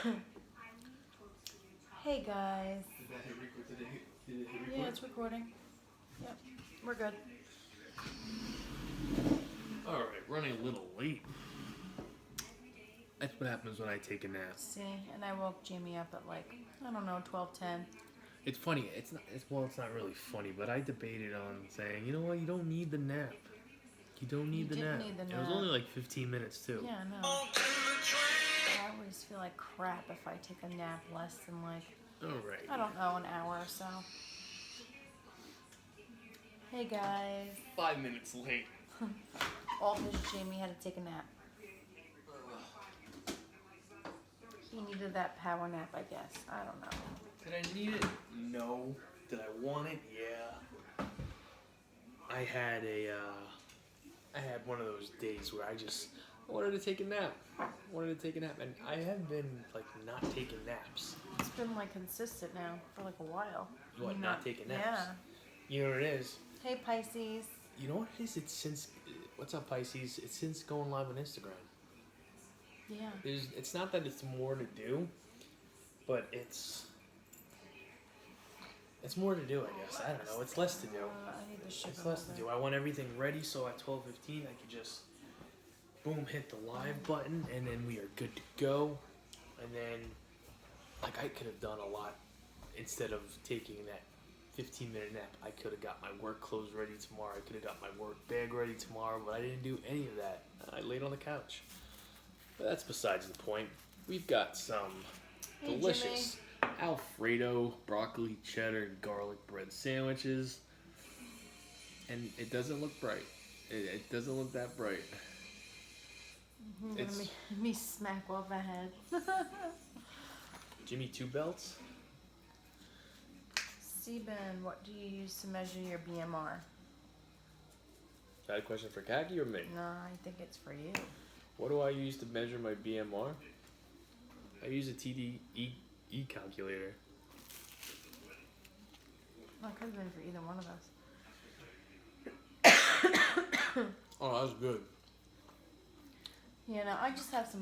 Hey guys. Did that hit record today? Did it hit record? Yeah, it's recording. Yep, we're good. Alright, running a little late. That's what happens when I take a nap. See, and I woke Jamie up at like, I don't know, 12:10. It's funny, it's not really funny, but I debated on saying, you know what, you don't need the nap. You don't need the didn't nap. need the It was nap. only like 15 minutes too. Yeah, no. I always feel like crap if I take a nap less than like, Alright. I don't know, an hour or so. Hey guys. 5 minutes late. All because Jamie had to take a nap. He needed that power nap, I guess. I don't know. Did I need it? No. Did I want it? Yeah. I had one of those days where I wanted to take a nap. And I have been like not taking naps. It's been like consistent now for like a while. What, not taking naps? Yeah. You know what it is? Hey Pisces. You know what it is? It's since, what's up Pisces? It's since going live on Instagram. Yeah. It's not that it's more to do, but it's more to do, I guess. I don't know. It's less to do. I need the sugar. It's less to do. I want everything ready so at 12:15 I could just boom, hit the live button, and then we are good to go. And then, like, I could have done a lot instead of taking that 15-minute nap. I could have got my work clothes ready tomorrow. I could have got my work bag ready tomorrow, but I didn't do any of that. I laid on the couch. But that's besides the point. We've got some delicious Alfredo, broccoli, cheddar, and garlic bread sandwiches. And it doesn't look bright. It doesn't look that bright. It's me smack off my head. Jimmy Two Belts? Seben, what do you use to measure your BMR? Is that a question for Kaki or me? No, I think it's for you. What do I use to measure my BMR? I use a TDE calculator. Well, it could have been for either one of us. Oh, that was good. Yeah, no, I just have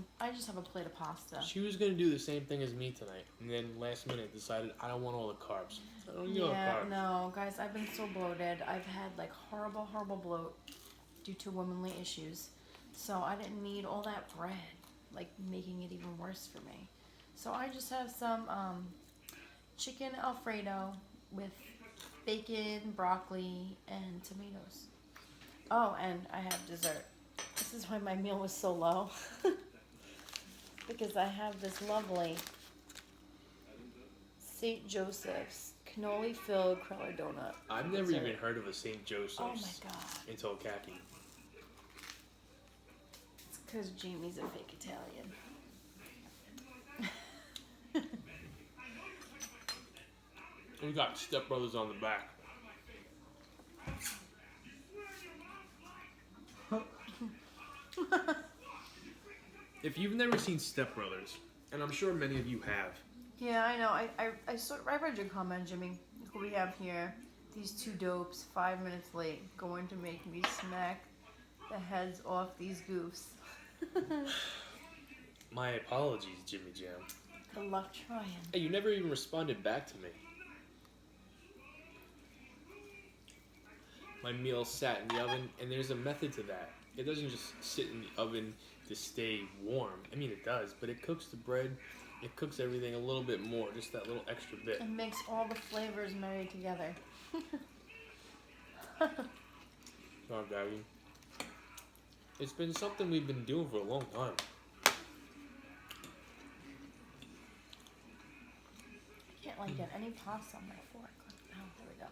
a plate of pasta. She was going to do the same thing as me tonight, and then last minute decided I don't want all the carbs. I don't need all the carbs. No, guys, I've been so bloated. I've had like horrible bloat due to womanly issues. So I didn't need all that bread, like making it even worse for me. So I just have some chicken Alfredo with bacon, broccoli, and tomatoes. Oh, and I have dessert. This is why my meal was so low. Because I have this lovely St. Joseph's cannoli-filled cruller donut. I've never even heard of a St. Joseph's. Oh my god. Until Kaki. It's because Jamie's a fake Italian. We got Step Brothers on the back. If you've never seen Step Brothers, and I'm sure many of you have. Yeah, I know. I read your comment, Jimmy. Look what we have here. These two dopes, 5 minutes late, going to make me smack the heads off these goofs. My apologies, Jimmy Jam. Good luck trying. Hey, you never even responded back to me. My meal sat in the oven, and there's a method to that. It doesn't just sit in the oven to stay warm. I mean, it does, but it cooks the bread. It cooks everything a little bit more, just that little extra bit. It makes all the flavors married together. Oh, Daddy. It's been something we've been doing for a long time. I can't like get any pasta on my fork. Oh, there we go.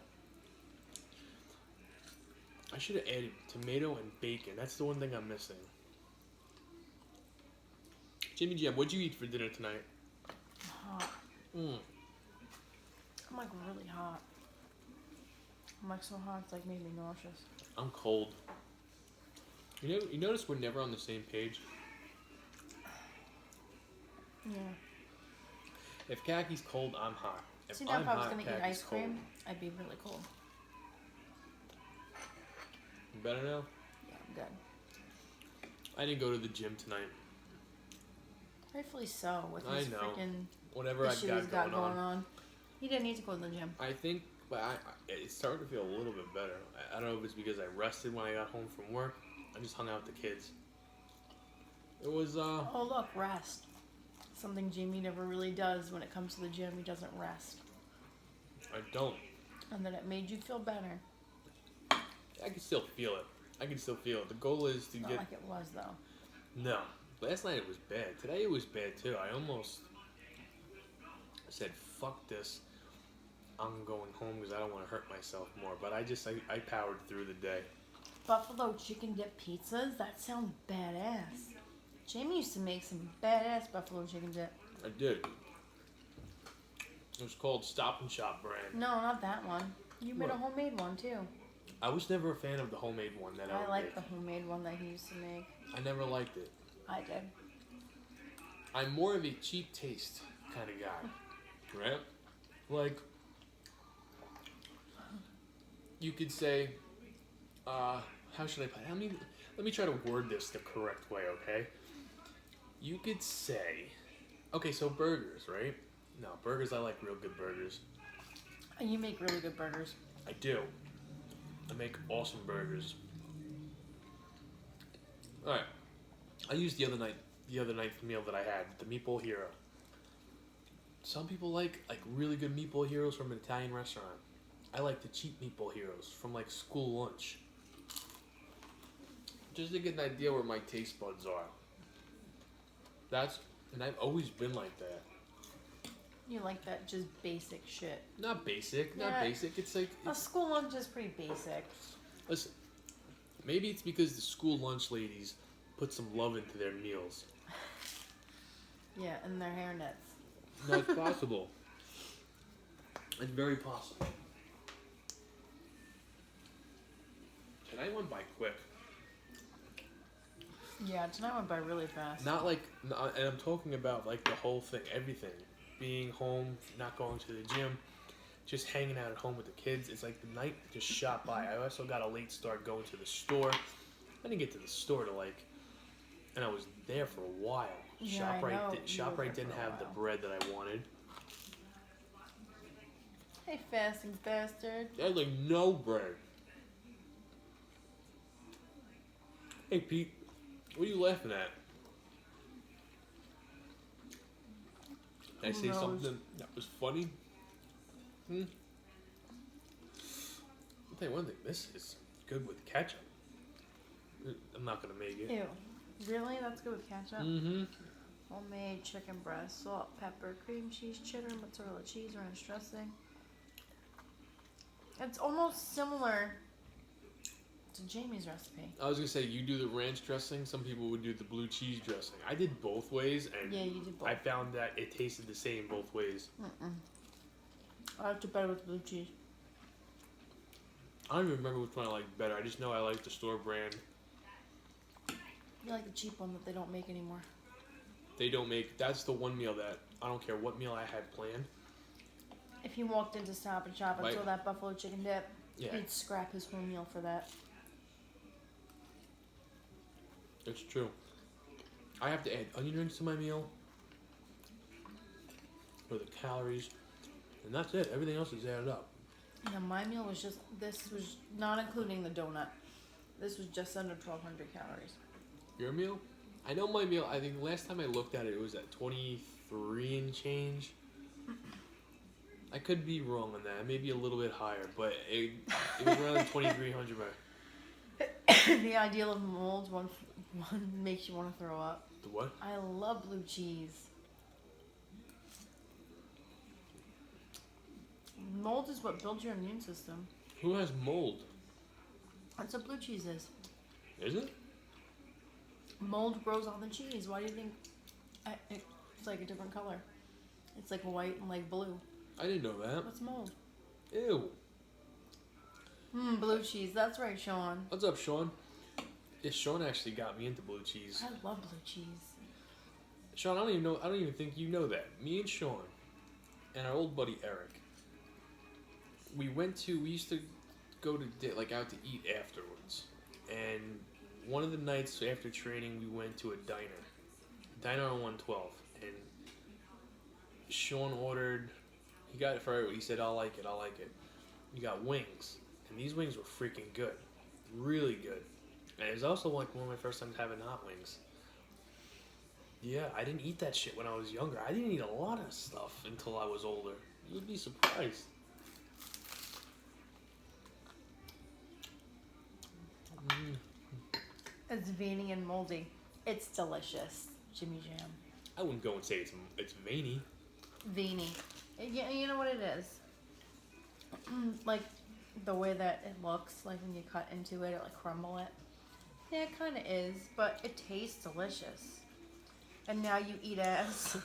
I should have added tomato and bacon. That's the one thing I'm missing. Jimmy Jam, what'd you eat for dinner tonight? Hot. I'm like really hot. I'm like so hot, it's like made me nauseous. I'm cold. You notice we're never on the same page? Yeah. If Kaki's cold, I'm hot. See, now if I was going to eat ice cream, I'd be really cold. You better now? Yeah, I'm good. I didn't go to the gym tonight. Rightfully so, with I his know. freaking Whatever I've issue he's got got going on. He didn't need to go to the gym. I think, but it's starting to feel a little bit better. I don't know if it's because I rested when I got home from work. I just hung out with the kids. It was, Oh, look, rest. Something Jamie never really does when it comes to the gym. He doesn't rest. I don't. And then it made you feel better. I can still feel it. The goal is to Not get... like it was, though. No. Last night it was bad. Today it was bad, too. I almost said, fuck this. I'm going home because I don't want to hurt myself more. But I powered through the day. Buffalo chicken dip pizzas? That sounds badass. Jamie used to make some badass buffalo chicken dip. I did. It was called Stop and Shop brand. No, not that one. You made What? a homemade one, too. I was never a fan of the homemade one that I I would like make. the homemade one that he used to make. I never liked it. I did. I'm more of a cheap taste kind of guy, right? Like, you could say, how should I put it? Let me try to word this the correct way, okay? You could say, okay, so burgers, right? No, burgers, I like real good burgers. And you make really good burgers. I do. I make awesome burgers. Alright. I used the other night's meal that I had, the Meatball Hero. Some people like really good Meatball Heroes from an Italian restaurant. I like the cheap Meatball Heroes from like school lunch. Just to get an idea where my taste buds are. And I've always been like that. You like that just basic shit. Not basic. It's like... A school lunch is pretty basic. Listen, maybe it's because the school lunch ladies put some love into their meals. Yeah, and their hairnets. That's possible. It's very possible. Tonight went by quick. Yeah, tonight went by really fast. And I'm talking about like the whole thing, everything. Being home, not going to the gym, just hanging out at home with the kids. It's like the night just shot by. I also got a late start going to the store. I didn't get to the store till and I was there for a while. Yeah, ShopRite didn't have the bread that I wanted. Hey, fasting bastard. They had like no bread. Hey Pete, what are you laughing at? Did I say something that was funny? I'll tell you one thing, this is good with ketchup. I'm not gonna make it. Ew. Really? That's good with ketchup? Mm-hmm. Homemade chicken breast, salt, pepper, cream cheese, cheddar, mozzarella cheese, ranch dressing. It's almost similar to Jamie's recipe. I was gonna say, you do the ranch dressing, some people would do the blue cheese dressing. I did both ways, and Yeah, you did both. I found that it tasted the same both ways. I like it better with blue cheese. I don't even remember which one I liked better. I just know I like the store brand. You like the cheap one that they don't make anymore. They don't make, that's the one meal that, I don't care what meal I had planned. If he walked into Stop and Shop and Right. saw that buffalo chicken dip, Yeah, he'd scrap his whole meal for that. it's true. I have to add onion rings to my meal for the calories, and that's it. Everything else is added up. Yeah, my meal was just, this was not including the donut. This was just under 1,200 calories. Your meal? I know my meal, I think last time I looked at it, it was at 23 and change. I could be wrong on that, maybe a little bit higher, but it was around 2,300 mark. The ideal of molds, one makes you want to throw up. The what? I love blue cheese. Mold is what builds your immune system. Who has mold? That's what blue cheese is. Is it? Mold grows on the cheese. Why do you think it's like a different color? It's like white and like blue. I didn't know that. What's mold? Ew. Blue cheese. That's right, Sean. What's up, Sean? Yeah, Sean actually got me into blue cheese. I love blue cheese. Sean, I don't even think you know that. Me and Sean and our old buddy Eric, we used to go to out to eat afterwards. And one of the nights after training, we went to a diner on 112. Sean ordered. He got it for. He said, "I'll like it. I'll like it." You got wings, and these wings were freaking good, really good. And it was also like one of my first times having hot wings. Yeah, I didn't eat that shit when I was younger. I didn't eat a lot of stuff until I was older. You'd be surprised. It's veiny and moldy. It's delicious, Jimmy Jam. I wouldn't go and say it's veiny. Veiny. Yeah, you know what it is? Like the way that it looks, like when you cut into it or like crumble it. Yeah, it kind of is, but it tastes delicious. And now you eat ass.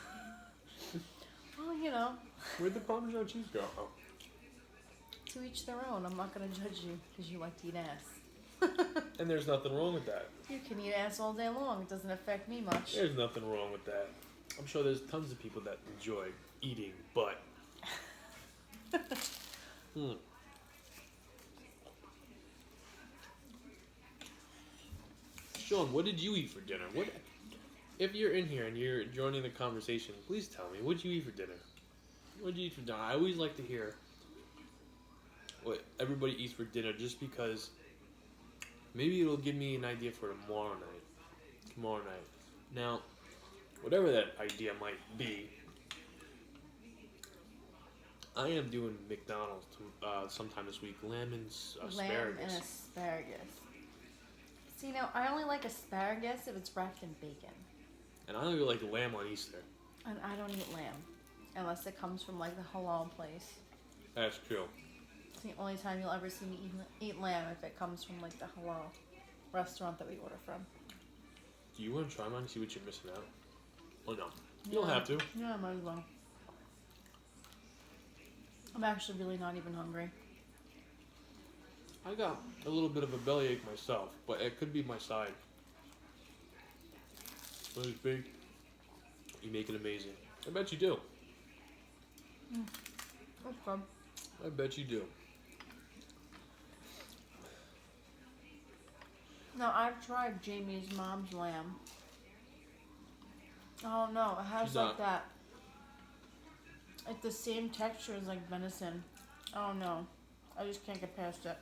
Well, you know. Where'd the Parmesan cheese go? Oh. To each their own. I'm not going to judge you because you like to eat ass. And there's nothing wrong with that. You can eat ass all day long. It doesn't affect me much. There's nothing wrong with that. I'm sure there's tons of people that enjoy eating butt. Sean, what did you eat for dinner? What? If you're in here and you're joining the conversation, please tell me, what did you eat for dinner? What did you eat for dinner? I always like to hear what everybody eats for dinner just because maybe it'll give me an idea for tomorrow night. Now, whatever that idea might be, I am doing McDonald's sometime this week. Lamb and asparagus. Lamb and asparagus. See, now, I only like asparagus if it's wrapped in bacon. And I only like lamb on Easter. And I don't eat lamb. Unless it comes from, like, the halal place. That's true. It's the only time you'll ever see me eat lamb if it comes from, like, the halal restaurant that we order from. Do you want to try mine and see what you're missing out? Or no? You don't have to. Yeah, I might as well. I'm actually really not even hungry. I got a little bit of a bellyache myself, but it could be my side. When it's big, you make it amazing. I bet you do. That's good. I bet you do. No, I've tried Jamie's mom's lamb. Oh no, it has She's like not- that. It's the same texture as like venison. Oh no, I just can't get past it.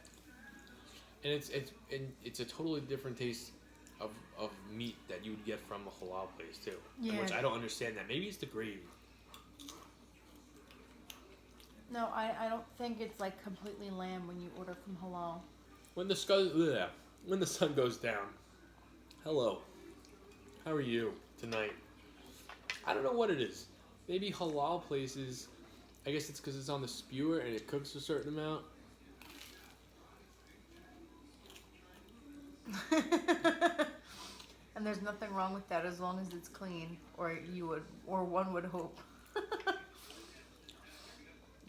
And it's a totally different taste of meat that you would get from a halal place too. Yeah. Which I don't understand that. Maybe it's the gravy. No, I don't think it's like completely lamb when you order from halal. When the sun goes down. Hello. How are you tonight? I don't know what it is. Maybe halal places, I guess it's because it's on the skewer and it cooks a certain amount. And there's nothing wrong with that as long as it's clean, or one would hope.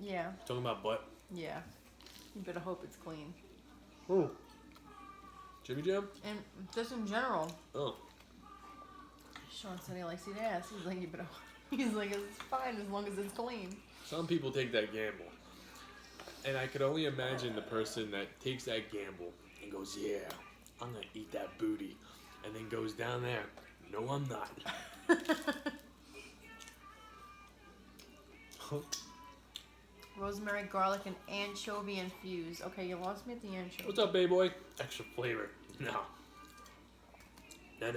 Yeah. Talking about butt. Yeah. You better hope it's clean. Oh. Jimmy Jam? And just in general. Oh. Sean said he likes to eat ass. He's like, you better. He's like, it's fine as long as it's clean. Some people take that gamble. And I could only imagine the person that takes that gamble and goes, yeah, I'm going to eat that booty. And then goes down there. No, I'm not. Rosemary, garlic, and anchovy infused. Okay, you lost me at the anchovy. What's up, baby boy? Extra flavor. No. No.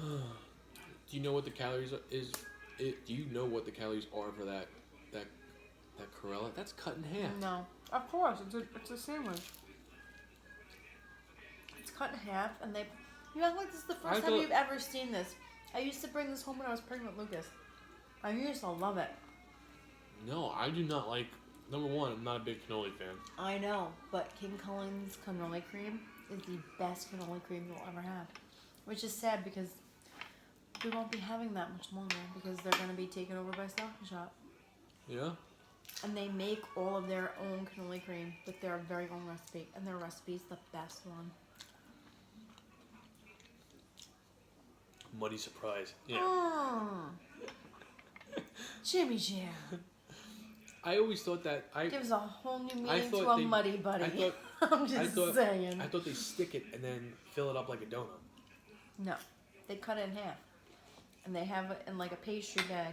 Do you know what the calories is? Do you know what the calories are for that Corella? That's cut in half. No, of course it's a sandwich. It's cut in half, and they. You act like this is the first time you've ever seen this. I used to bring this home when I was pregnant with Lucas. I used to love it. No, I do not like. Number one, I'm not a big cannoli fan. I know, but King Cullen's cannoli cream is the best cannoli cream you'll ever have. Which is sad because we won't be having that much longer because they're going to be taken over by Stop and Shop. Yeah? And they make all of their own cannoli cream with their very own recipe. And their recipe is the best one. Muddy surprise. Yeah. Jimmy Jam. I always thought that Gives a whole new meaning to a muddy buddy. I'm just saying. I thought they stick it and then fill it up like a donut. No. They cut it in half. And they have it in like a pastry bag.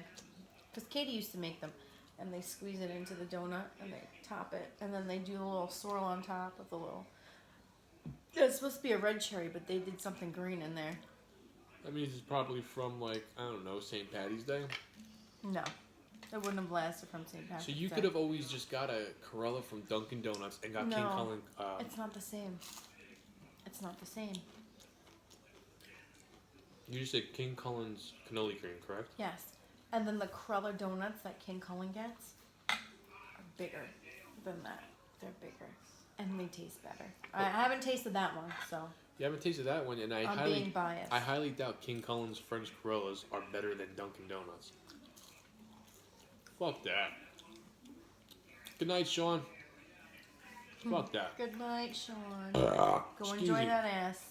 Because Katie used to make them. And they squeeze it into the donut and they top it. And then they do a little swirl on top with a little... It's supposed to be a red cherry, but they did something green in there. That means it's probably from, like, I don't know, St. Patty's Day. No. It wouldn't have lasted from St. Patrick's So you Day. could have always just got a Corella from Dunkin' Donuts and got No, King Cullen. it's not the same. It's not the same. You just said King Cullen's cannoli cream, correct? Yes. And then the Cruller donuts that King Cullen gets are bigger than that. They're bigger. And they taste better. I haven't tasted that one, so You haven't tasted that one, and I'm being biased. I highly doubt King Cullen's French Corellas are better than Dunkin' Donuts. Fuck that. Good night, Sean. Fuck that. Good night, Sean. Go Go enjoy that ass.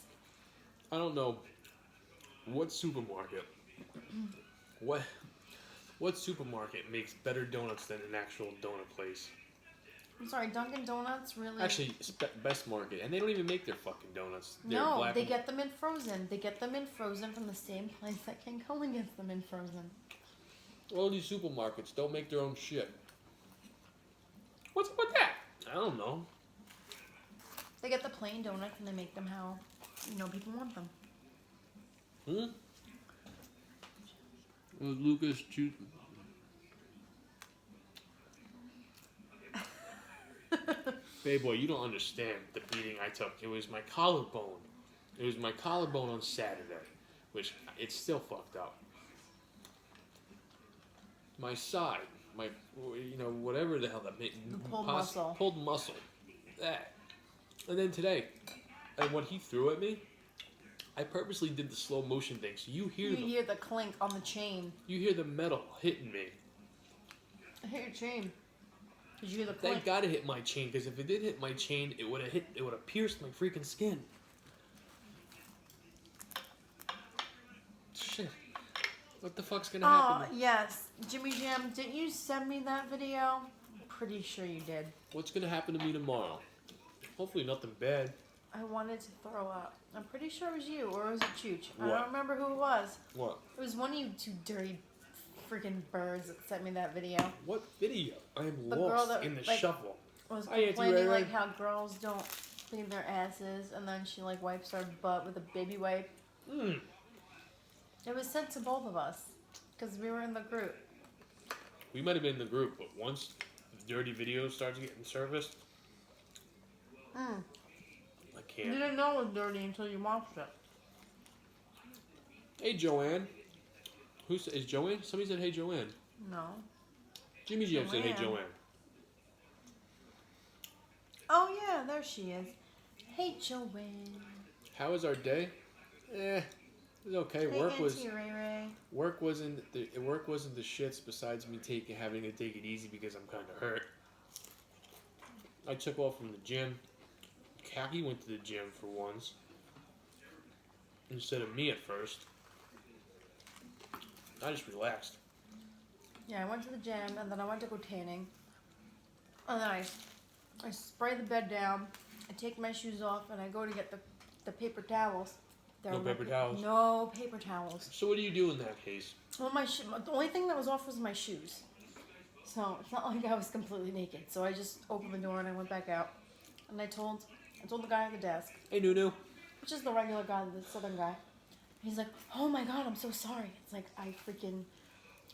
I don't know what supermarket. What supermarket makes better donuts than an actual donut place? I'm sorry, Dunkin' Donuts really... Actually, Best Market, and they don't even make their fucking donuts. They're No, black they and- get them in frozen. They get them in frozen from the same place that King Cullen gets them in frozen. All these supermarkets don't make their own shit. What's up with that? I don't know. They get the plain donuts and they make them how, people want them. Well, Lucas, Babe boy, you don't understand the beating I took. It was my collarbone. It was my collarbone on Saturday, which it's still fucked up. My side, whatever the hell that made The pulled muscle. Pulled muscle. That. And then today, and what he threw at me, I purposely did the slow motion thing, so you hear the clink on the chain. You hear the metal hitting me. I hit your chain. Did you hear the clink? Thank God it hit my chain, because if it did hit my chain, it would have pierced my freaking skin. Shit. What the fuck's gonna happen? Oh, yes. Jimmy Jam, didn't you send me that video? I'm pretty sure you did. What's gonna happen to me tomorrow? Hopefully nothing bad. I wanted to throw up. I'm pretty sure it was you, or was it Chooch? I What? don't remember who it was. What? It was one of you two dirty freaking birds that sent me that video. What video? I am The girl lost that, in the like, shuffle. Was Hi, Auntie complaining Ray Ray. like how girls don't clean their asses, and then she like wipes her butt with a baby wipe. It was sent to both of us because we were in the group. We might have been in the group, but once the dirty video starts getting serviced, I You can't. didn't know it was dirty until you watched it. Hey, Joanne. Is Joanne? Somebody said, hey, Joanne. No. Jimmy Jam said, hey, Joanne. Joanne. Oh yeah, there she is. Hey Joanne. How was our day? It was okay. Hey Work Auntie was Ray Ray. work wasn't the shits. Besides me having to take it easy because I'm kind of hurt. I took off from the gym. Khaki went to the gym for once instead of me at first. I just relaxed. Yeah, I went to the gym and then I went to go tanning. And then I spray the bed down. I take my shoes off and I go to get the paper towels. No paper towels? No paper towels. So what do you do in that case? Well, the only thing that was off was my shoes. So it's not like I was completely naked. So I just opened the door and I went back out. And I told the guy at the desk, Hey, Nunu. which is the regular guy, the southern guy. He's like, oh my God, I'm so sorry. It's like I freaking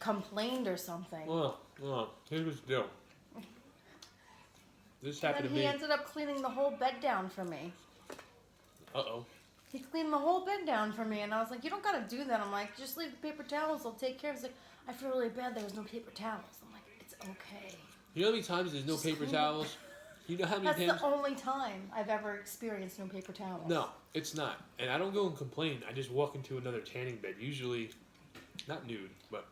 complained or something. Here's what's the deal. This And happened then to he me. ended up cleaning the whole bed down for me. Uh-oh. He cleaned the whole bed down for me, and I was like, you don't gotta do that. I'm like, just leave the paper towels, I'll take care of it. He's like, I feel really bad there was no paper towels. I'm like, it's okay. You know how many times there's no Just paper clean it. towels? You know how many That's times? the only time I've ever experienced no paper towels. No, it's not. And I don't go and complain. I just walk into another tanning bed, usually not nude, but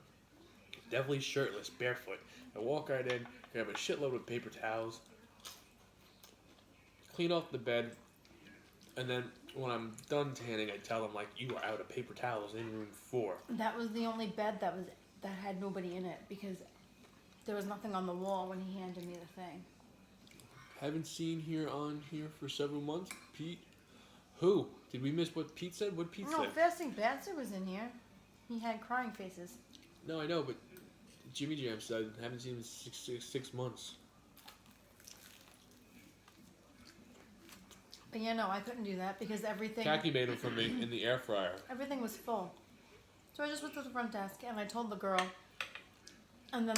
definitely shirtless, barefoot. I walk right in, grab a shitload of paper towels, clean off the bed, and then when I'm done tanning, I tell them, like, you are out of paper towels in room 4. That was the only bed that had nobody in it, because there was nothing on the wall when he handed me the thing. Haven't seen on here for several months. Pete? Who? Did we miss what Pete said? What Pete No, said? Fasting Banter was in here. He had crying faces. No, I know, but Jimmy Jam said haven't seen him in 6 months. But yeah, no, I couldn't do that because everything Khaki made them for me in the air fryer. everything was full. So I just went to the front desk and I told the girl, and then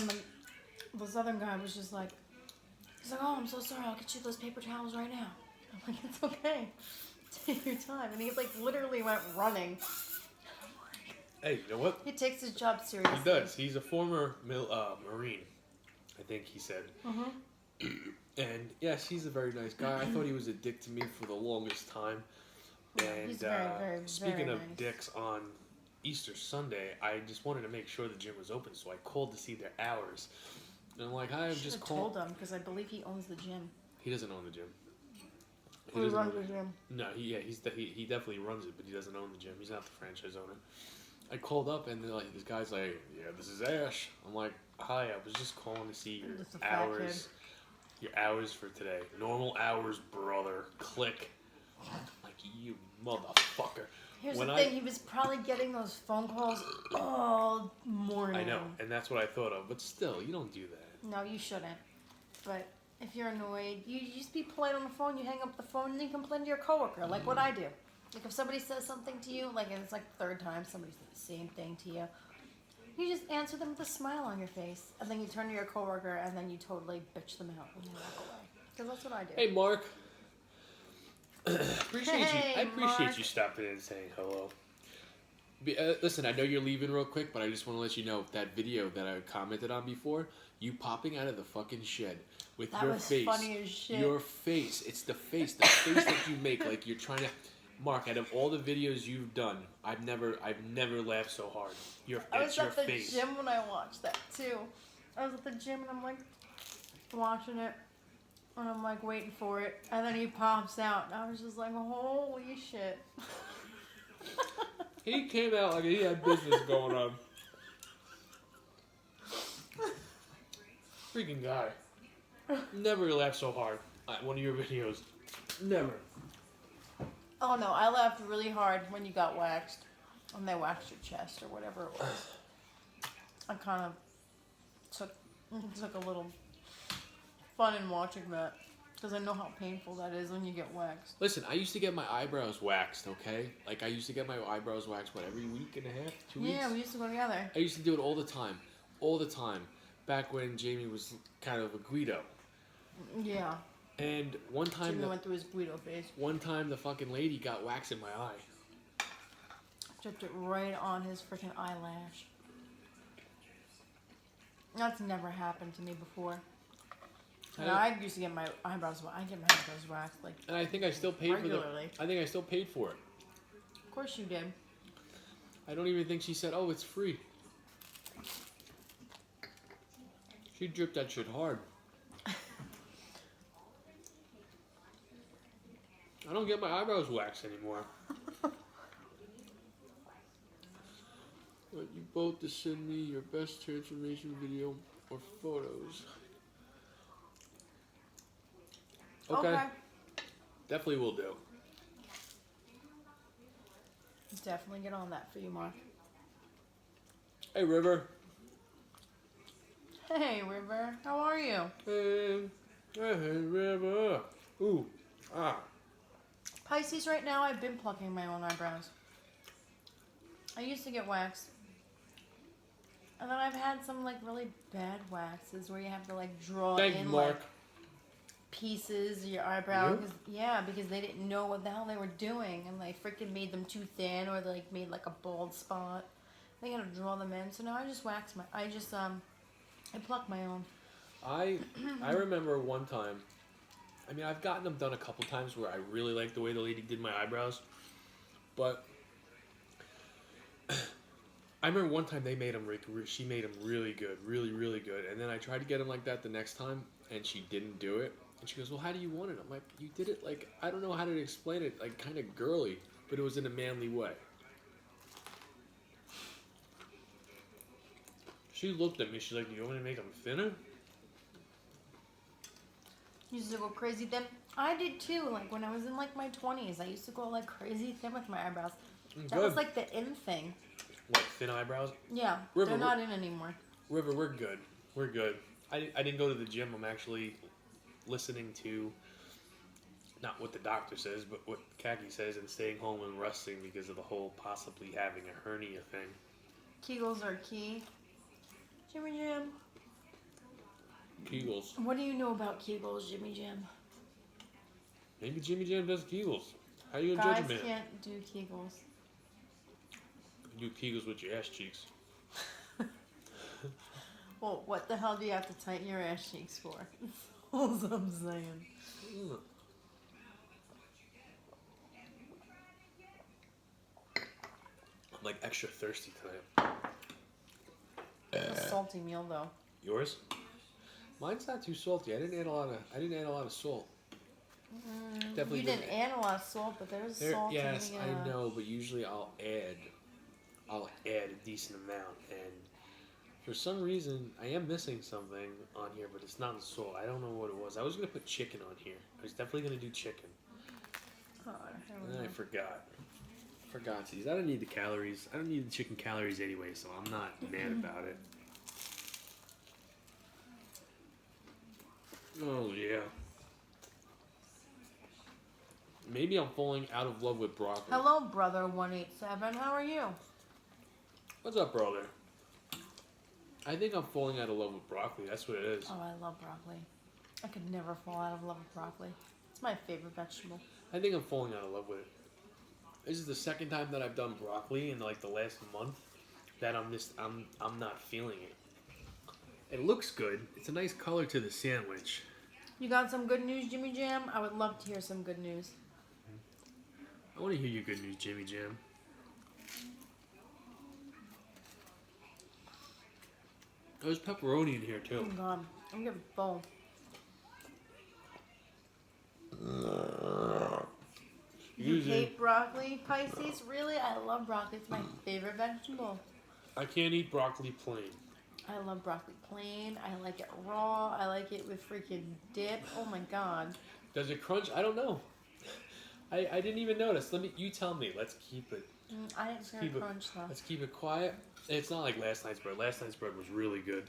the southern guy was just like, he's like, oh, I'm so sorry, I'll get you those paper towels right now. I'm like, it's okay. Take your time. And he like literally went running. Hey, you know what? He takes his job seriously. He does. He's a former Marine, I think he said. Mm-hmm. And yes, he's a very nice guy. I thought he was a dick to me for the longest time. And He's very, very, speaking very of nice. dicks, on Easter Sunday, I just wanted to make sure the gym was open, so I called to see their hours. And I'm like, hi, I'm Should just have calling. told him because I believe he owns the gym. He doesn't own the gym. Who doesn't runs own the gym? No, he definitely runs it, but he doesn't own the gym. He's not the franchise owner. I called up and they're like, this guy's like, yeah, this is Ash. I'm like, hi, I was just calling to see your Just a fat hours. Your hours for today. Normal hours, brother. Click. Like, you motherfucker. Here's When the I- thing, he was probably getting those phone calls all morning. I know, and that's what I thought of. But still, you don't do that. No, you shouldn't. But if you're annoyed, you just be polite on the phone, you hang up the phone, and you complain to your coworker, like what I do. Like if somebody says something to you, like and it's like the third time somebody says the same thing to you, you just answer them with a smile on your face, and then you turn to your coworker, and then you totally bitch them out and you walk away. Because that's what I do. Hey, Mark. Appreciate you. Hey, I appreciate Mark. you stopping in and saying hello. Listen, I know you're leaving real quick, but I just want to let you know that video that I commented on before, you popping out of the fucking shed with That your was face. funny as shit. Your face. It's the face that you make like you're trying to. Mark, out of all the videos you've done, I've never laughed so hard. I It's was your at the face. gym when I watched that too. I was at the gym and I'm like watching it, and I'm like waiting for it, and then he pops out, and I was just like, holy shit. He came out like he had business going on. Freaking guy. Never laughed so hard at one of your videos. Never. Oh no, I laughed really hard when you got waxed, when they waxed your chest or whatever it was. I kind of took a little fun in watching that, because I know how painful that is when you get waxed. Listen, I used to get my eyebrows waxed, okay? Like, I used to get my eyebrows waxed, what, every week and a half? 2 weeks? Yeah, we used to go together. I used to do it all the time. All the time. Back when Jamie was kind of a Guido. Yeah. And one time, Jimmy went through his Guido phase. the fucking lady got wax in my eye. Dripped it right on his freaking eyelash. That's never happened to me before. And I used to get my eyebrows waxed. I get my eyebrows waxed like And I think I still paid regularly. I think I still paid for it. Of course you did. I don't even think she said, oh, it's free. She dripped that shit hard. I don't get my eyebrows waxed anymore. But you both to send me your best transformation video or photos. Okay. Definitely will do. Definitely get on that for you, Mark. Hey, River. Hey, River. How are you? Hey, River. Ooh, ah. Pisces, right now, I've been plucking my own eyebrows. I used to get waxed. And then I've had some, like, really bad waxes where you have to, like, draw Thank you, in, Mark. like, pieces of your eyebrow. You? 'Cause- yeah, because they didn't know what the hell they were doing. And they freaking made them too thin or they, like, made, like, a bald spot. They gotta draw them in. So now I just wax my... I pluck my own. I remember one time. I mean, I've gotten them done a couple times where I really like the way the lady did my eyebrows, but I remember one time they made them. She made them really good, really good. And then I tried to get them like that the next time, and she didn't do it. And she goes, "Well, how do you want it?" I'm like, "You did it like I don't know how to explain it, like kind of girly, but it was in a manly way." She looked at me. She's like, "You want me to make them thinner?" You used to go crazy then. I did too. Like when I was in like my 20s, I used to go like crazy thin with my eyebrows. That Good. was like the in thing. Like thin eyebrows. Yeah, River, they're not in anymore. River, we're good. We're good. I didn't go to the gym. I'm actually listening to not what the doctor says, but what Khaki says, and staying home and resting because of the whole possibly having a hernia thing. Kegels are key. Jimmy Jam. Kegels. What do you know about Kegels, Jimmy Jam? Maybe Jimmy Jam does Kegels. How you gonna Guys judge a man? can't do Kegels. You do Kegels with your ass cheeks. Well, what the hell do you have to tighten your ass cheeks for? That's all I'm saying. Mm. I'm like extra thirsty tonight. It's a salty meal though. Yours? Mine's not too salty. I didn't add a lot of salt. Definitely You didn't add a lot of salt, but there's salt yes, in the, I know, but usually I'll add a decent amount, and for some reason I am missing something on here, but it's not the salt. I don't know what it was. I was gonna put chicken on here. I was definitely gonna do chicken, and then I forgot. See, I don't need the calories. I don't need the chicken calories anyway, so I'm not mad about it. Oh yeah. Maybe I'm falling out of love with broccoli. Hello, brother 187. How are you? What's up, brother? I think I'm falling out of love with broccoli. That's what it is. Oh, I love broccoli. I could never fall out of love with broccoli. It's my favorite vegetable. I think I'm falling out of love with it. This is the second time that I've done broccoli in like the last month that I'm not feeling it. It looks good. It's a nice color to the sandwich. You got some good news, Jimmy Jam? I would love to hear some good news. I want to hear your good news, Jimmy Jam. There's pepperoni in here too. Oh God, I'm getting full. You hate broccoli, Pisces? Really? I love broccoli. It's my favorite vegetable. I can't eat broccoli plain. I love broccoli plain. I like it raw. I like it with freaking dip. Oh my God. Does it crunch? I don't know. I didn't even notice. You tell me. Let's keep it. I didn't hear keep it crunch though. Let's keep it quiet. It's not like last night's bread. Last night's bread was really good.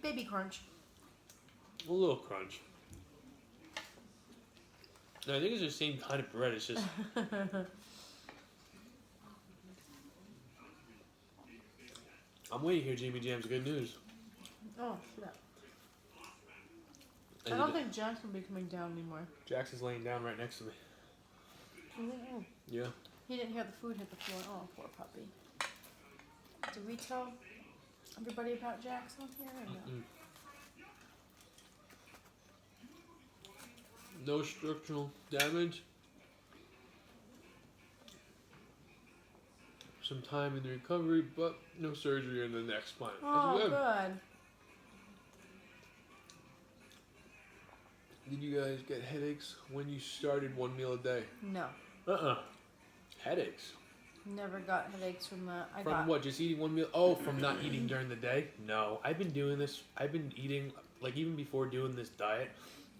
Baby crunch. A little crunch. No, I think it's the same kind of bread. It's just. I'm waiting here, Jimmy Jam's good news. Oh, shit. I don't think Jax will be coming down anymore. Jax is laying down right next to me. Mm-mm. Yeah. He didn't hear the food hit the floor. Oh, poor puppy. Did we tell everybody about Jax on here or no? No structural damage. Some time in the recovery, but no surgery in the neck spine. Oh, That's good. Did you guys get headaches when you started one meal a day? No. Headaches? Never got headaches from that. From what? Just eating one meal? Oh, from not eating during the day? No. I've been doing this. I've been eating, like, even before doing this diet,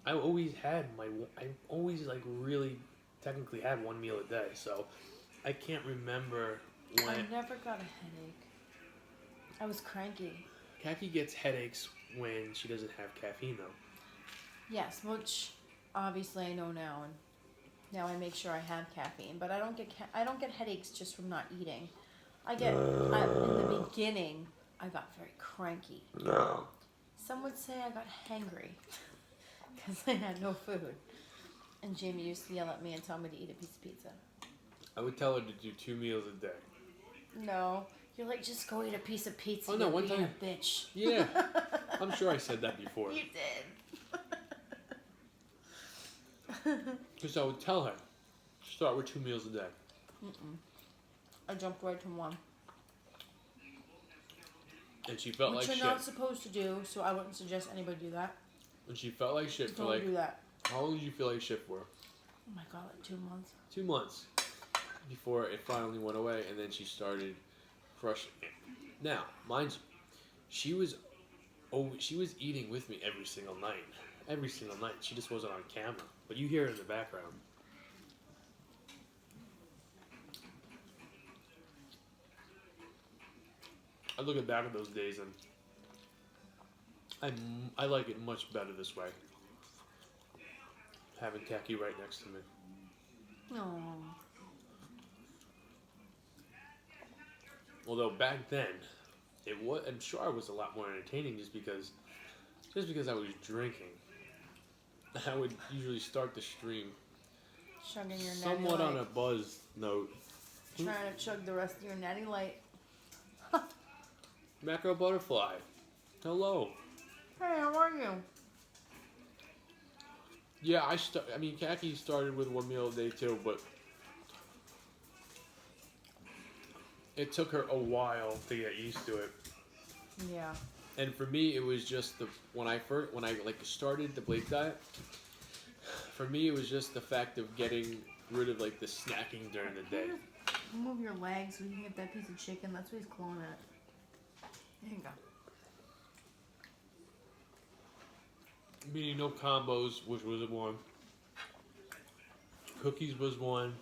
I always like really technically had one meal a day. So I can't remember when. I never got a headache. I was cranky. Khaki gets headaches when she doesn't have caffeine, though. Yes, which obviously I know now, and now I make sure I have caffeine. But I don't get headaches just from not eating. In the beginning, I got very cranky. No. Some would say I got hangry because I had no food. And Jamie used to yell at me and tell me to eat a piece of pizza. I would tell her to do 2 meals a day. No, you're like, just go eat a piece of pizza. Oh no, one being time. a bitch. Yeah, I'm sure I said that before. You did. Because I would tell her, start with 2 meals a day. I jumped right to one. And she felt Which like you're shit. not supposed to do, so I wouldn't suggest anybody do that. And she felt like shit for Don't like. do that. How long did you feel like shit for? Oh my God, like 2 months. 2 months. Before it finally went away, and then she started crushing it. Now, mind you, she was Oh, she was eating with me every single night. Every single night. She just wasn't on camera. But you hear her in the background. I look back at those days and I like it much better this way. Having Khaki right next to me. No. Although back then, I'm sure I was a lot more entertaining just because I was drinking. I would usually start the stream Chugging your natty somewhat light. on a buzz note. Trying to chug the rest of your natty light. Macro Butterfly. Hello. Hey, how are you? Yeah, Khaki started with one meal a day too, but it took her a while to get used to it. Yeah. And for me, it was just when I started the Blake diet. For me, it was just the fact of getting rid of like the snacking during the day. Move your legs so you can get that piece of chicken. That's what he's clawing at. There you go. Meaning no combos, which was one. Cookies was one.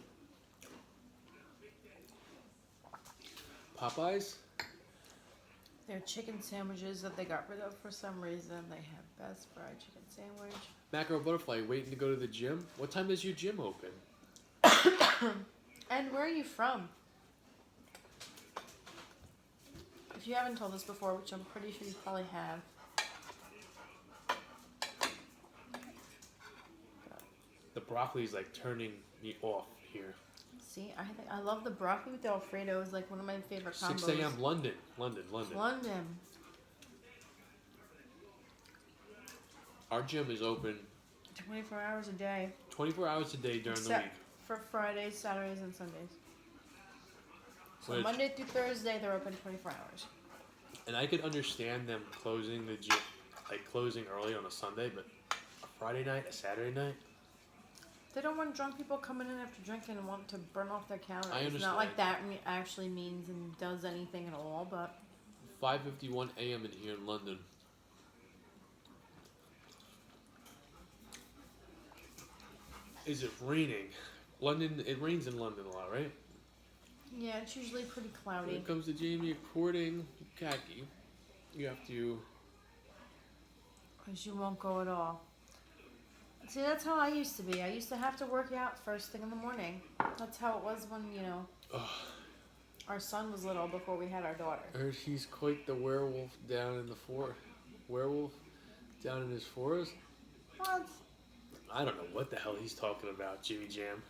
Popeyes? They're chicken sandwiches that they got rid of for some reason. They have best fried chicken sandwich. Macro Butterfly, waiting to go to the gym? What time does your gym open? And where are you from? If you haven't told us before, which I'm pretty sure you probably have. The broccoli is like turning me off here. See, I love the broccoli with the Alfredo. It's like one of my favorite combos. 6 a.m. London. London. Our gym is open 24 hours a day. 24 hours a day during the Except week. for Fridays, Saturdays, and Sundays. So Which- Monday through Thursday, they're open 24 hours. And I could understand them closing the gym, like closing early on a Sunday, but a Friday night, a Saturday night? They don't want drunk people coming in after drinking and want to burn off their calories. I It's not like understand. that actually means and does anything at all, but 5:51 a.m. in here in London. Is it raining? London, it rains in London a lot, right? yeah, it's usually pretty When cloudy. it comes to Jamie according to Khaki, you have to... Because you won't go at all. See, that's how I used to be. I used to have to work out first thing in the morning. That's how it was when, Ugh. our son was little before we had our daughter. I heard he's quite the werewolf down in the forest. Werewolf down in his forest? What? I don't know what the hell he's talking about, Jimmy Jam.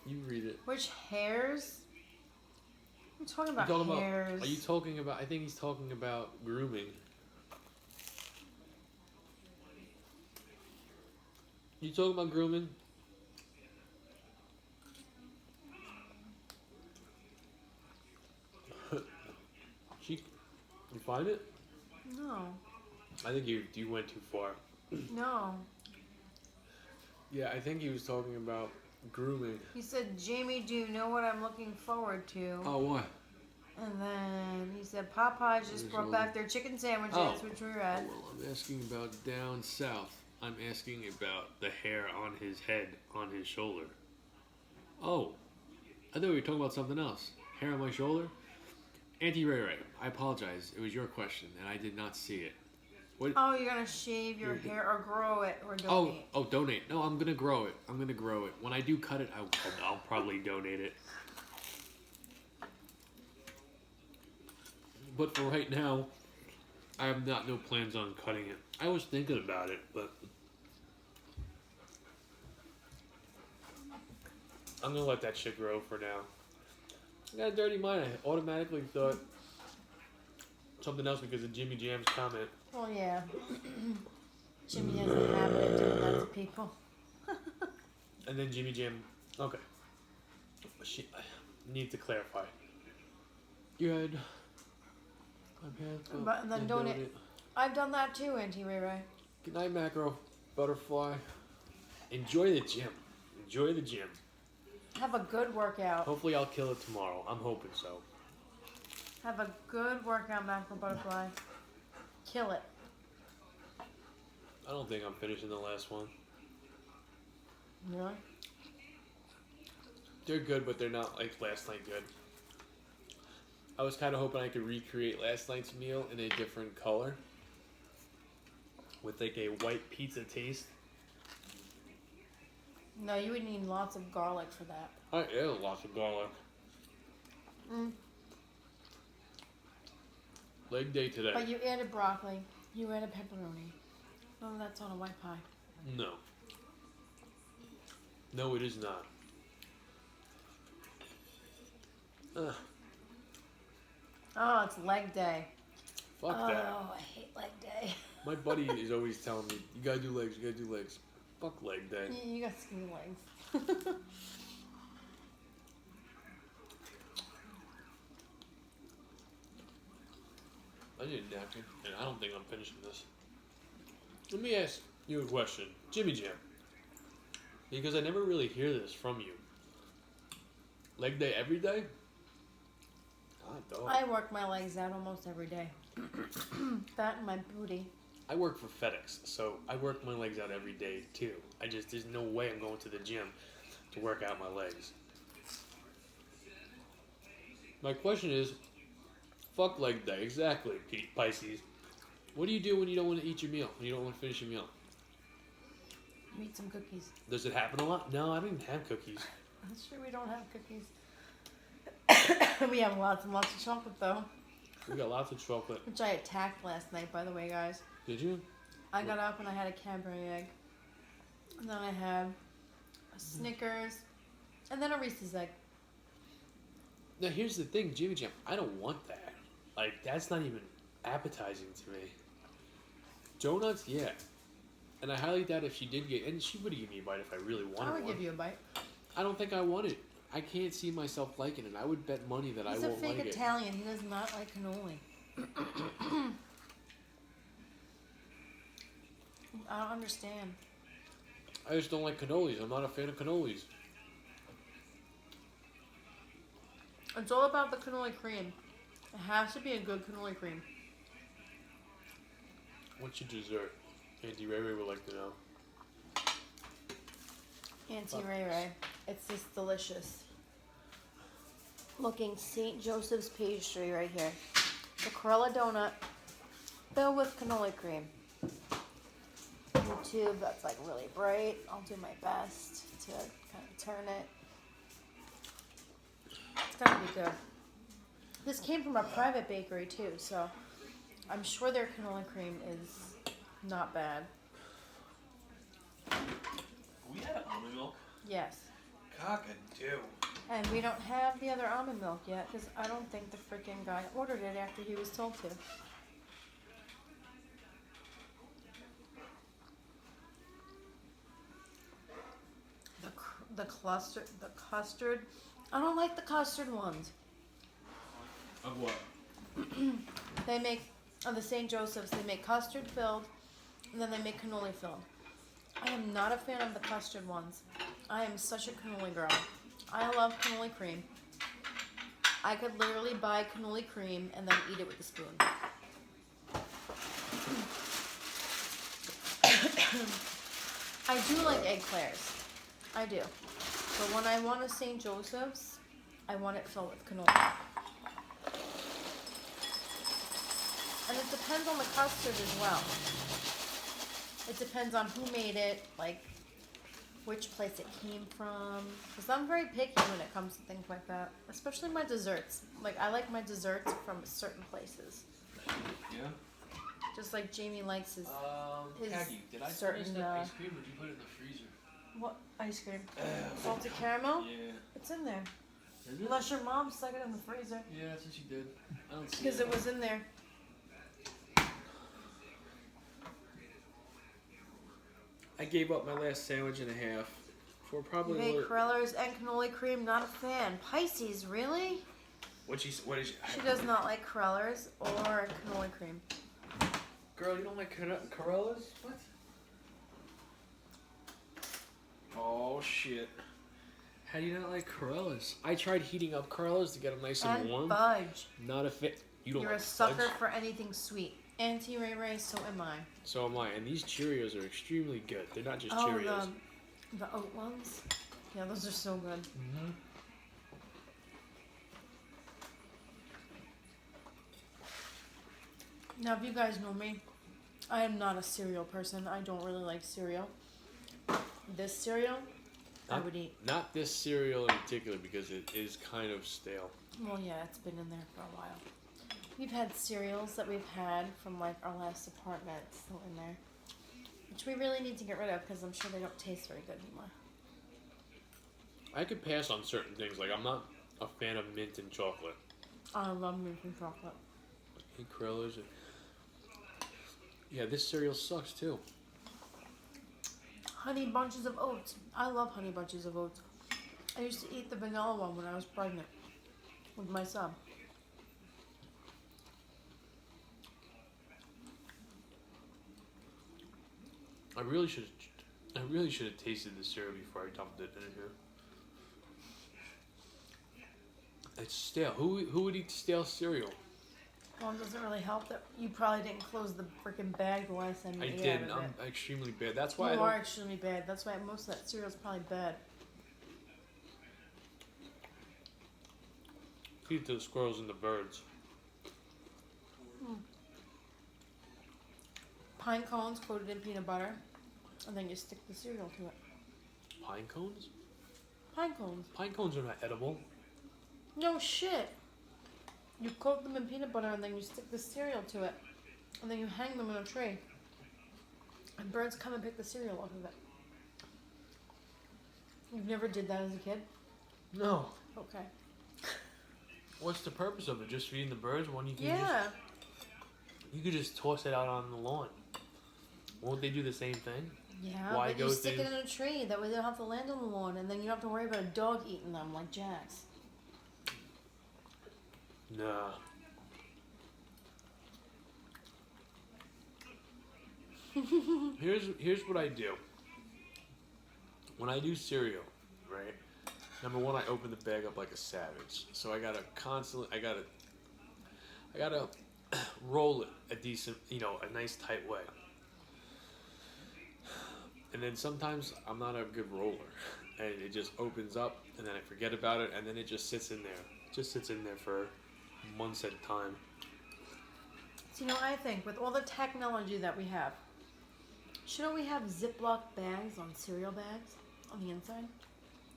You read it. Which hairs? I'm talking about You talking hairs. About, are you talking about... I think he's talking about grooming. You talking about grooming? You find it? No. I think you went too far. No. Yeah, I think he was talking about grooming. He said, Jamie, do you know what I'm looking forward to? Oh, what? And then he said, Popeyes just There's brought all- back their chicken sandwiches, Oh. which we read. Well, I'm asking about down south. I'm asking about the hair on his head, on his shoulder. Oh, I thought we were talking about something else. Hair on my shoulder? Auntie Ray Ray, I apologize. It was your question, and I did not see it. What? Oh, you're going to shave your hair or grow it or donate? Oh, donate. No, I'm gonna grow it. When I do cut it, I'll probably donate it. But for right now, I have no plans on cutting it. I was thinking about it, but I'm gonna let that shit grow for now. I got a dirty mind. I automatically thought something else because of Jimmy Jam's comment. Well, yeah. Jimmy has a habit of doing that to people. And then Jimmy Jam. Okay. I need to clarify. You had. But then donate. I've done that too, Auntie Ray Ray. Good night, Macro Butterfly. Enjoy the gym. Enjoy the gym. Have a good workout. Hopefully, I'll kill it tomorrow. I'm hoping so. Have a good workout, macro butterfly. Kill it. I don't think I'm finishing the last one. Really? They're good, but they're not like last night good. I was kind of hoping I could recreate last night's meal in a different color. With like a white pizza taste. No, you would need lots of garlic for that. I ate lots of garlic. Mm. Leg day today. But you added broccoli. You added pepperoni. No, that's on a white pie. No. No, it is not. Oh, it's leg day. Fuck that. Oh, I hate leg day. My buddy is always telling me, you gotta do legs, you gotta do legs. Fuck leg day. You got skinny legs. I need a napkin, and I don't think I'm finishing this. Let me ask you a question. Jimmy Jam. Because I never really hear this from you. Leg day every day? I don't. I work my legs out almost every day. That and my booty. I work for FedEx, so I work my legs out every day too. There's no way I'm going to the gym to work out my legs. My question is, fuck leg day, exactly, Pisces. What do you do when you don't want to eat your meal, when you don't want to finish your meal? You eat some cookies. Does it happen a lot? No, I don't even have cookies. I'm sure we don't have cookies. We have lots and lots of chocolate though. We got lots of chocolate. Which I attacked last night, by the way, guys. Did you? I got up and I had a Cadbury egg. And then I had a Snickers. And then a Reese's egg. Now here's the thing, Jimmy Jam, I don't want that. Like, that's not even appetizing to me. Donuts, yeah. And I highly doubt if she did get, and she would have given me a bite if I really wanted one. I would give you a bite. I don't think I want it. I can't see myself liking it. I would bet money that I He's a won't fake like Italian. He does not like cannoli. I don't understand. it. I just don't like cannolis. I'm not a fan of cannolis. It's all about the cannoli cream. It has to be a good cannoli cream. What's your dessert? Auntie Ray Ray would like to know. Auntie Ray Ray. It's this delicious looking St. Joseph's pastry right here. The Corella donut filled with cannoli cream. YouTube, that's like really bright. I'll do my best to kind of turn it. It's gotta be good. This came from a private bakery too, so I'm sure their cannoli cream is not bad. We had almond milk. Yes. Cockadoo. And we don't have the other almond milk yet because I don't think the freaking guy ordered it after he was told to. The custard. I don't like the custard ones. Of what? They make, on the St. Joseph's, they make custard filled, and then they make cannoli filled. I am not a fan of the custard ones. I am such a cannoli girl. I love cannoli cream. I could literally buy cannoli cream and then eat it with a spoon. I do like egg clairs. I do. But when I want a St. Joseph's, I want it filled with cannoli. And it depends on the custard as well. It depends on who made it, like which place it came from. Because I'm very picky when it comes to things like that. Especially my desserts. Like, I like my desserts from certain places. Yeah? Just like Jamie likes his Maggie, did I certain, finish that ice cream or did you put it in the freezer? what ice cream? Salted caramel? Yeah. It's in there. Is it? Unless your mom stuck it in the freezer. Yeah, that's what she did. I don't see Because it was in there. I gave up my last sandwich and a half. For You probably made Corellas and cannoli cream, not a fan. Pisces, really? what is She does not like Corellas or cannoli cream. Girl, you don't like Corellas? What? Oh shit. How do you not like Corellas? I tried heating up Corellas to get them nice and warm. fudge. Not a fit. You don't You're like a sucker fudge? for anything sweet. Auntie Ray Ray, so am I. So am I. And these Cheerios are extremely good. They're not just Cheerios. The oat ones? Yeah, those are so good. Mm-hmm. Now, if you guys know me, I am not a cereal person. I don't really like cereal. This cereal, I would eat. Not this cereal in particular because it is kind of stale. Well, yeah, it's been in there for a while. We've had cereals that we've had from like our last apartment still in there, which we really need to get rid of because I'm sure they don't taste very good anymore. I could pass on certain things. Like, I'm not a fan of mint and chocolate. I love mint and chocolate. And Corellas. Yeah, this cereal sucks too. Honey bunches of oats. I love honey bunches of oats. I used to eat the vanilla one when I was pregnant with my son. I really should have tasted the cereal before I dumped it in here. It's stale. Who would eat stale cereal? Well, it doesn't really help that you probably didn't close the freaking bag the last time you I ate didn't. out of it. I'm extremely bad. That's why You I are don't. extremely bad. That's why most of that cereal is probably bad. Feed it to the squirrels and the birds. Pine cones coated in peanut butter, and then you stick the cereal to it. Pine cones? Pine cones. Pine cones are not edible. No shit. You coat them in peanut butter, and then you stick the cereal to it, and then you hang them in a tray. And birds come and pick the cereal off of it. You've never did that as a kid? No. Okay. What's the purpose of it? Just feeding the birds? When you can Yeah. you could just toss it out on the lawn. Won't they do the same thing? Yeah, Why but you go stick through- it in a tree. That way they don't have to land on the lawn, and then you don't have to worry about a dog eating them like Jax. Nah. Here's what I do. When I do cereal, right? Number one, I open the bag up like a savage. So I gotta roll it a decent, a nice tight way. And then sometimes I'm not a good roller, and it just opens up, and then I forget about it, and then it just sits in there. It just sits in there for months at a time. So, I think with all the technology that we have, shouldn't we have Ziploc bags on cereal bags on the inside?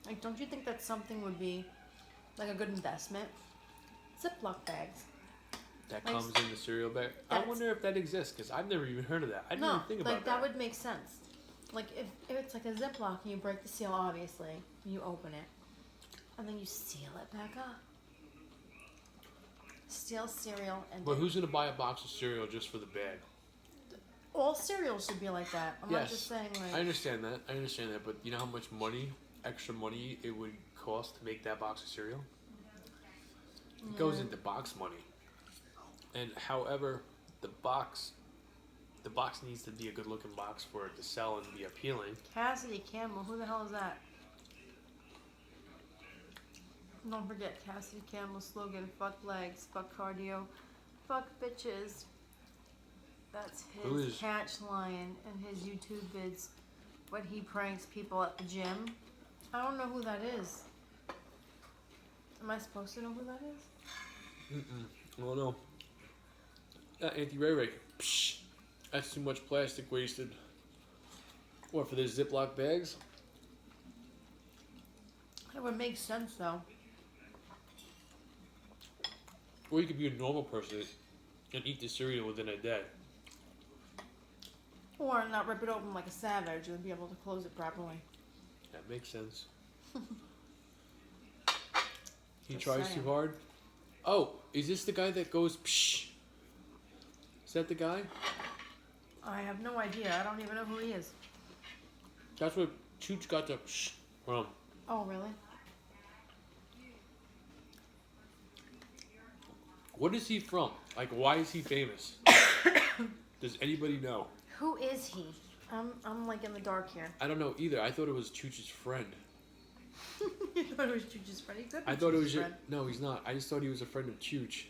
Like, don't you think that something would be like a good investment? Ziploc bags. That Like, comes in the cereal bag. I that's- wonder if that exists, because I've never even heard of that. I didn't No, even think about like that would make sense. Like if it's like a Ziploc and you break the seal, obviously, you open it, and then you seal it back up. Seal cereal and But who's gonna buy a box of cereal just for the bag? all cereal should be like that. I'm not Yes, just saying I like understand that. But you know how much extra money it would cost to make that box of cereal? It goes into box money. And however, the box needs to be a good looking box for it to sell and be appealing. Cassidy Campbell. Who the hell is that? Don't forget Cassidy Campbell's slogan: "Fuck legs, fuck cardio, fuck bitches." That's Who his is- catch line in his YouTube vids when he pranks people at the gym. I don't know who that is. Am I supposed to know who that is? Oh no. Auntie Ray Ray. Psh, that's too much plastic wasted. What, for those Ziploc bags? It would make sense though. Or you could be a normal person and eat the cereal within a day. Or not rip it open like a savage and be able to close it properly. That makes sense. He Just tries saying. too hard. Oh, is this the guy that goes psh? Is that the guy? I have no idea. I don't even know who he is. That's where Chooch got the psh from. Oh, really? What is he from? Like, why is he famous? Does anybody know? Who is he? I'm like in the dark here. I don't know either. I thought it was Chooch's friend. thought it was Chooch's friend. He could be I thought it was Chooch's your, friend. no, he's not. I just thought he was a friend of Chooch.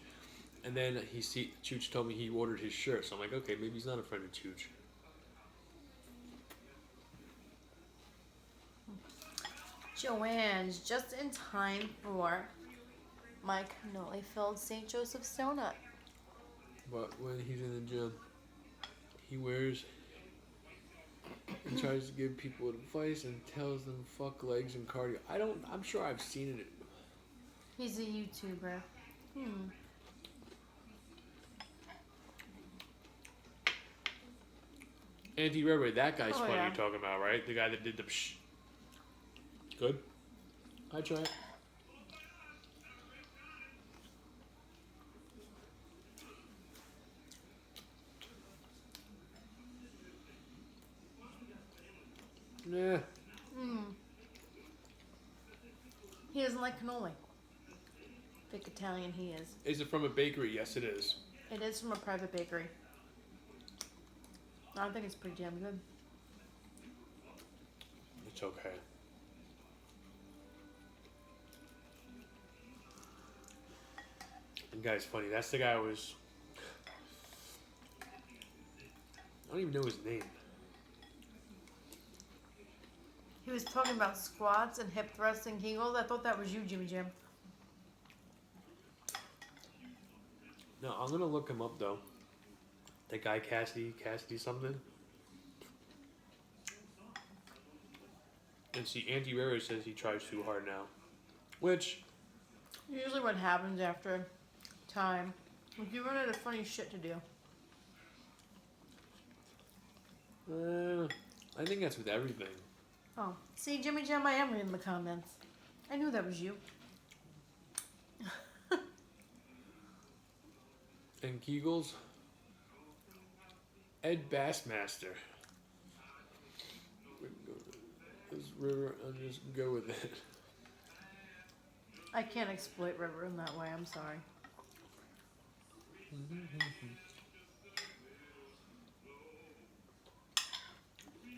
And then Chooch told me he ordered his shirt. So I'm like, okay, maybe he's not a friend of Chooch. Joanne's just in time for my cannoli-filled St. Joseph's donut. But when he's in the gym, he wears and tries to give people advice and tells them fuck legs and cardio. I'm sure I've seen it. He's a YouTuber. Andy Rebbe, that guy's Oh, funny yeah. you're talking about, right? The guy that did the psh. Good. I try it. Nah. He doesn't like cannoli. Big Italian he is. Is it from a bakery? Yes, it is. It is from a private bakery. I think it's pretty damn good. It's okay. And guy's funny. That's the guy who was. I don't even know his name. He was talking about squats and hip thrusts and kegels. I thought that was you, Jimmy Jim. No, I'm gonna look him up though. That guy Cassidy something. And see, Andy Rara says he tries too hard now, which Usually what happens after time. If you run out of funny shit to do. I think that's with everything. Oh, see, Jimmy Jim, I am reading the comments. I knew that was you. And Kegels, Ed Bassmaster. This river, I'll just go with it. I can't exploit River in that way. I'm sorry.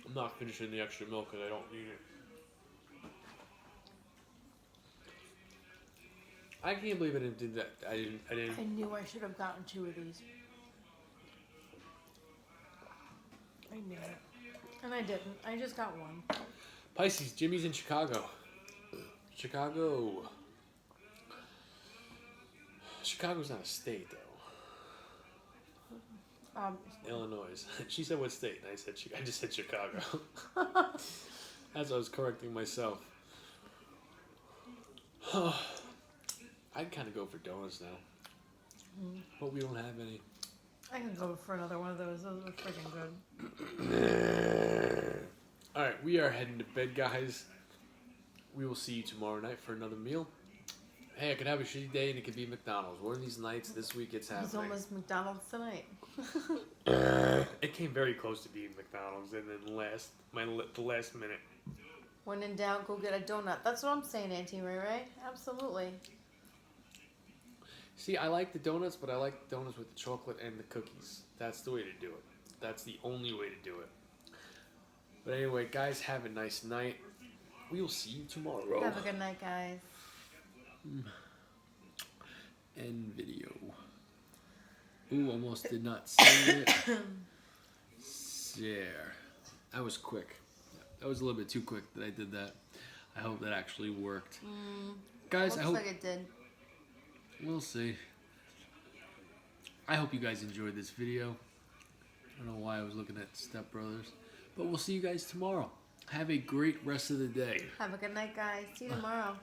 I'm not finishing the extra milk because I don't need it. I can't believe I didn't do that. I didn't. I knew I should have gotten 2 of these. I knew it. And I didn't. I just got 1. Pisces, Jimmy's in Chicago. Chicago. Chicago's not a state, though. Illinois. She said what state? And I just said Chicago. As I was correcting myself. I'd kind of go for donuts now. But we don't have any. I can go for another one of those. Those are freaking good. Alright, we are heading to bed, guys. We will see you tomorrow night for another meal. Hey, I could have a shitty day and it could be McDonald's. One of these nights this week it's happening. It's almost McDonald's tonight. It came very close to being McDonald's, and then the last minute. When in doubt, go get a donut. That's what I'm saying, Auntie Ray Ray. Absolutely. See, I like the donuts, but I like donuts with the chocolate and the cookies. That's the way to do it. That's the only way to do it. But anyway, guys, have a nice night. We will see you tomorrow. Have a good night, guys. End video. Ooh, almost did not say it. There. That was quick. That was a little bit too quick that I did that. I hope that actually worked. Guys, Looks like it did. We'll see. I hope you guys enjoyed this video. I don't know why I was looking at Step Brothers. But we'll see you guys tomorrow. Have a great rest of the day. Have a good night, guys. See you tomorrow.